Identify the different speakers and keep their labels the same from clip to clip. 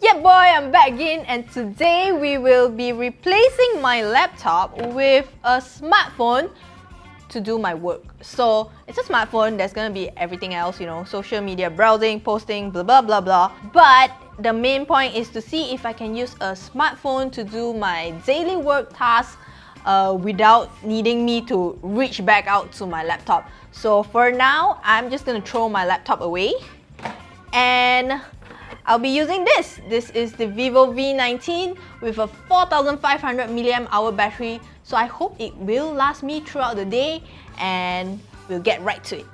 Speaker 1: Yeah boy, I'm back again, and today we will be replacing my laptop with a smartphone to do my work. So it's a smartphone, there's gonna be everything else, you know, social media, browsing, posting, blah blah blah blah. But the main point is to see if I can use a smartphone to do my daily work tasks without needing me to reach back out to my laptop. So for now, I'm just gonna throw my laptop away and I'll be using this. This is the Vivo V19 with a 4500 mAh battery. So I hope it will last me throughout the day, and we'll get right to it.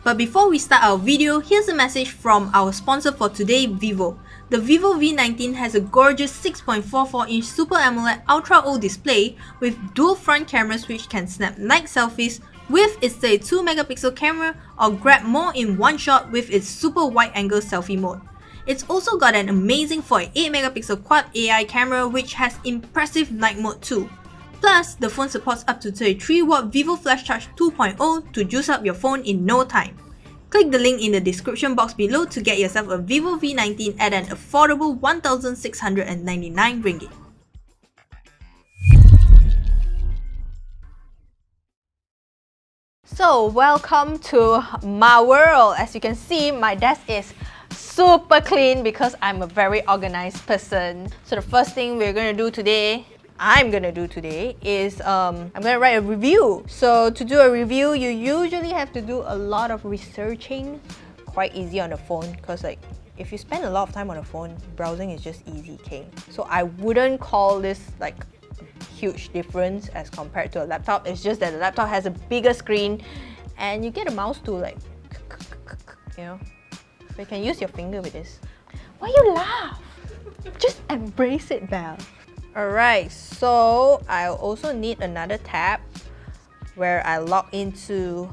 Speaker 1: But before we start our video, here's a message from our sponsor for today, Vivo. The Vivo V19 has a gorgeous 6.44-inch Super AMOLED Ultra O display with dual front cameras which can snap night selfies with its 32-megapixel camera or grab more in one shot with its super wide-angle selfie mode. It's also got an amazing 48-megapixel quad AI camera which has impressive night mode too. Plus, the phone supports up to 33-watt Vivo Flash Charge 2.0 to juice up your phone in no time. Click the link in the description box below to get yourself a Vivo V19 at an affordable 1,699 ringgit. So, welcome to my world. As you can see, my desk is super clean because I'm a very organized person. So the first thing I'm gonna do today is I'm gonna write a review. So to do a review, you usually have to do a lot of researching. Quite easy on the phone because like if you spend a lot of time on the phone, browsing is just easy, okay? So I wouldn't call this like huge difference as compared to a laptop. It's just that the laptop has a bigger screen and you get a mouse to like, you know, you can use your finger with this. Why you laugh? Just embrace it, Belle. Alright, so I'll also need another tab where I log into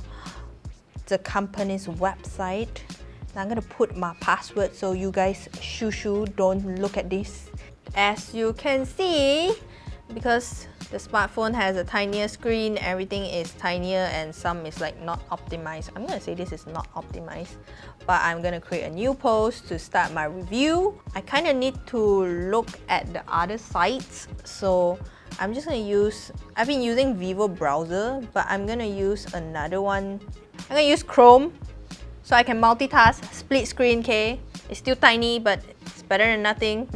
Speaker 1: the company's website. Now I'm gonna put my password so you guys don't look at this. As you can see, because the smartphone has a tinier screen, everything is tinier and some is like not optimized. I'm gonna say this is not optimized, but I'm gonna create a new post to start my review. I kind of need to look at the other sites, so I'm just gonna use, I've been using Vivo browser, but I'm gonna use another one. I'm gonna use Chrome so I can multitask, split screen, okay? It's still tiny, but it's better than nothing.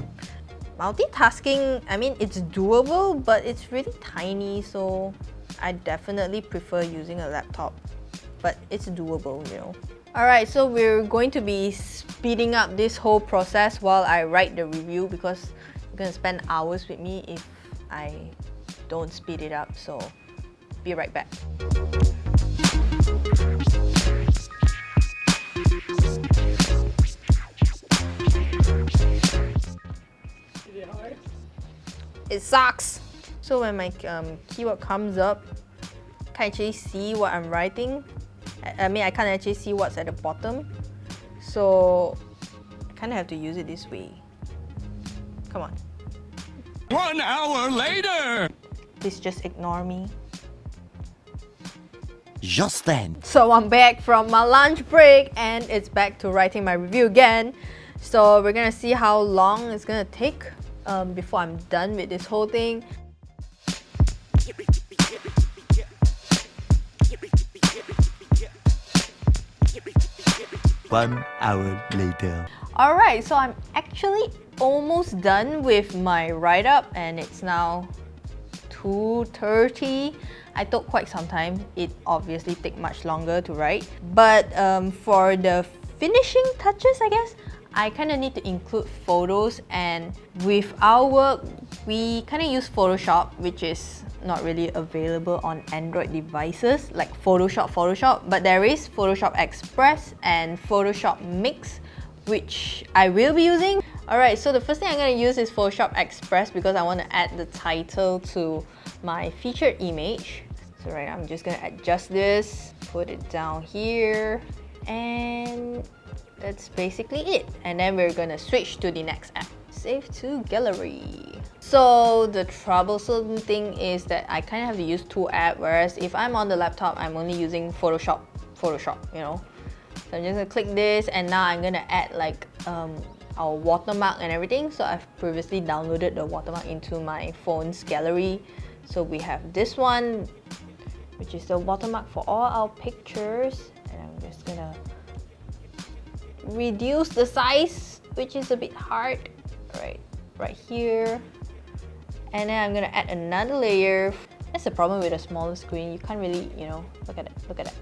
Speaker 1: Multitasking, I mean, it's doable, but it's really tiny, so I definitely prefer using a laptop. But it's doable, you know. Alright, so we're going to be speeding up this whole process while I write the review because you're gonna spend hours with me if I don't speed it up, so be right back. It sucks! So when my keyword comes up, I can actually see what I'm writing. I mean, I can't actually see what's at the bottom. So I kind of have to use it this way. Come on.
Speaker 2: 1 hour later!
Speaker 1: Please just ignore me.
Speaker 2: Just then.
Speaker 1: So I'm back from my lunch break and it's back to writing my review again. So we're gonna see how long it's gonna take before I'm done with this whole thing.
Speaker 2: One hour later.
Speaker 1: Alright, so I'm actually almost done with my write-up and it's now 2:30. I took quite some time. It obviously took much longer to write. But for the finishing touches, I guess, I kind of need to include photos, and with our work, we kind of use Photoshop, which is not really available on Android devices like Photoshop, but there is Photoshop Express and Photoshop Mix, which I will be using. Alright, so the first thing I'm going to use is Photoshop Express because I want to add the title to my featured image. So right now I'm just going to adjust this, put it down here, and that's basically it. And then we're gonna switch to the next app. Save to gallery. So the troublesome thing is that I kind of have to use two apps, whereas if I'm on the laptop, I'm only using Photoshop, you know. So I'm just gonna click this, and now I'm gonna add like our watermark and everything. So I've previously downloaded the watermark into my phone's gallery. So we have this one, which is the watermark for all our pictures. And I'm just gonna reduce the size, which is a bit hard, right here. And then I'm gonna add another layer. That's the problem with a smaller screen. You can't really, you know, look at it.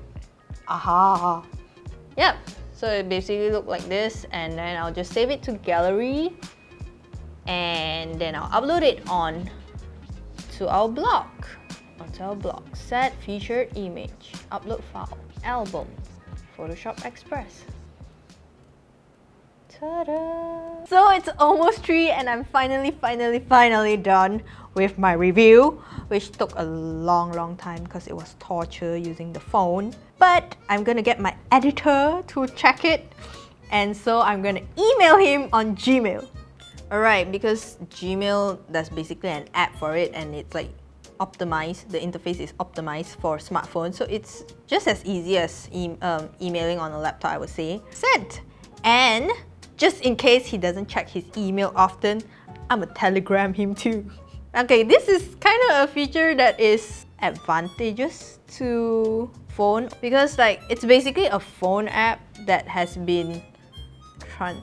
Speaker 1: Aha! Yep. So it basically looks like this, and then I'll just save it to gallery, and then I'll upload it on to our blog. Set featured image, upload file, album, Photoshop Express. Ta-da! So it's almost 3 and I'm finally done with my review, which took a long time because it was torture using the phone. But I'm gonna get my editor to check it, and so I'm gonna email him on Gmail. Alright, because Gmail, that's basically an app for it, and it's like optimized, the interface is optimized for smartphones, so it's just as easy as emailing on a laptop, I would say. Sent! And just in case he doesn't check his email often, I'm gonna telegram him too. Okay, this is kind of a feature that is advantageous to phone, because like it's basically a phone app that has been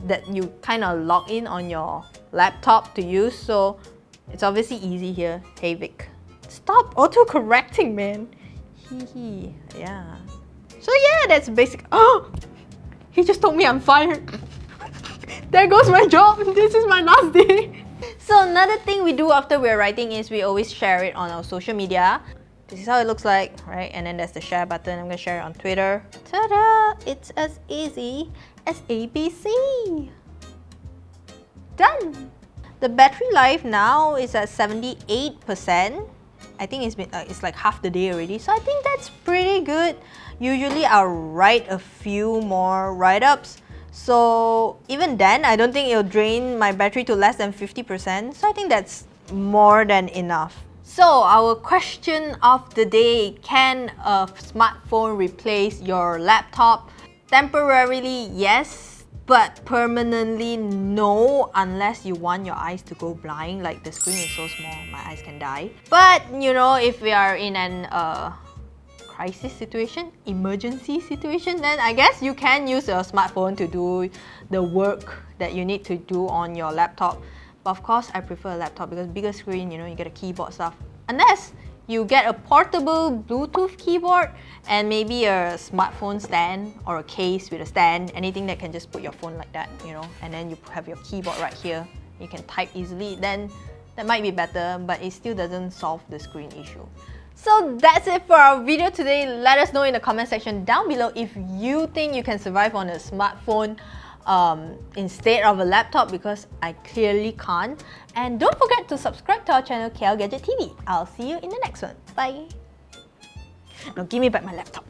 Speaker 1: that you kind of log in on your laptop to use, so it's obviously easy here. Hey Vic, stop auto-correcting, man. Hee. Yeah. So yeah, that's basic. Oh, he just told me I'm fired. There goes my job. This is my last day. So another thing we do after we're writing is we always share it on our social media. This is how it looks like, right? And then there's the share button. I'm gonna share it on Twitter. Ta-da! It's as easy as ABC. Done! The battery life now is at 78%. I think it's like half the day already, so I think that's pretty good. Usually I'll write a few more write-ups, so even then I don't think it'll drain my battery to less than 50%, so I think that's more than enough. So our question of the day: can a smartphone replace your laptop? Temporarily, yes, but permanently, no, unless you want your eyes to go blind. Like the screen is so small, my eyes can die. But you know, if we are in an crisis situation, emergency situation, then I guess you can use your smartphone to do the work that you need to do on your laptop. But of course, I prefer a laptop because bigger screen, you know, you get a keyboard stuff. Unless you get a portable Bluetooth keyboard and maybe a smartphone stand or a case with a stand, anything that can just put your phone like that, you know, and then you have your keyboard right here. You can type easily, then that might be better, but it still doesn't solve the screen issue. So that's it for our video today. Let us know in the comment section down below if you think you can survive on a smartphone instead of a laptop, because I clearly can't. And don't forget to subscribe to our channel KLGadgetTV. I'll see you in the next one. Bye. Now give me back my laptop.